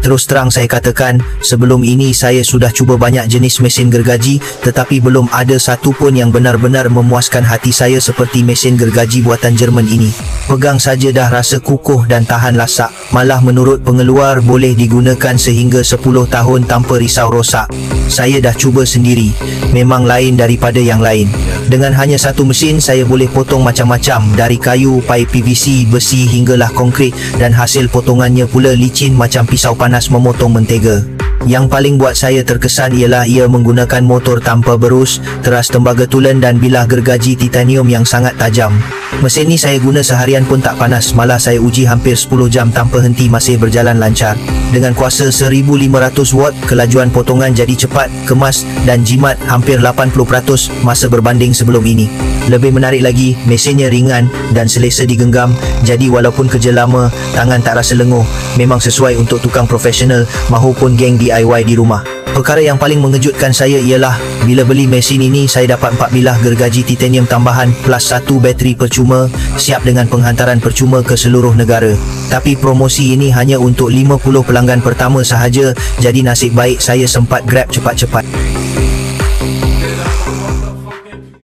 Terus terang saya katakan, sebelum ini saya sudah cuba banyak jenis mesin gergaji, tetapi belum ada satu pun yang benar-benar memuaskan hati saya seperti mesin gergaji buatan Jerman ini. Pegang saja dah rasa kukuh dan tahan lasak. Malah menurut pengeluar boleh digunakan sehingga 10 tahun tanpa risau rosak. Saya dah cuba sendiri, memang lain daripada yang lain. Dengan hanya satu mesin, saya boleh potong macam-macam, dari kayu, paip PVC, besi hinggalah konkrit, dan hasil potongannya pula licin macam pisau panas memotong mentega. Yang paling buat saya terkesan ialah ia menggunakan motor tanpa berus, teras tembaga tulen dan bilah gergaji titanium yang sangat tajam. Mesin ni saya guna seharian pun tak panas, malah saya uji hampir 10 jam tanpa henti masih berjalan lancar. Dengan kuasa 1500 watt, kelajuan potongan jadi cepat, kemas dan jimat hampir 80% masa berbanding sebelum ini. Lebih menarik lagi, mesinnya ringan dan selesa digenggam, jadi walaupun kerja lama, tangan tak rasa lenguh. Memang sesuai untuk tukang profesional mahupun geng DIY di rumah. Perkara yang paling mengejutkan saya ialah bila beli mesin ini, saya dapat 4 bilah gergaji titanium tambahan plus 1 bateri percuma, siap dengan penghantaran percuma ke seluruh negara. Tapi promosi ini hanya untuk 50 pelanggan pertama sahaja, jadi nasib baik saya sempat grab cepat-cepat.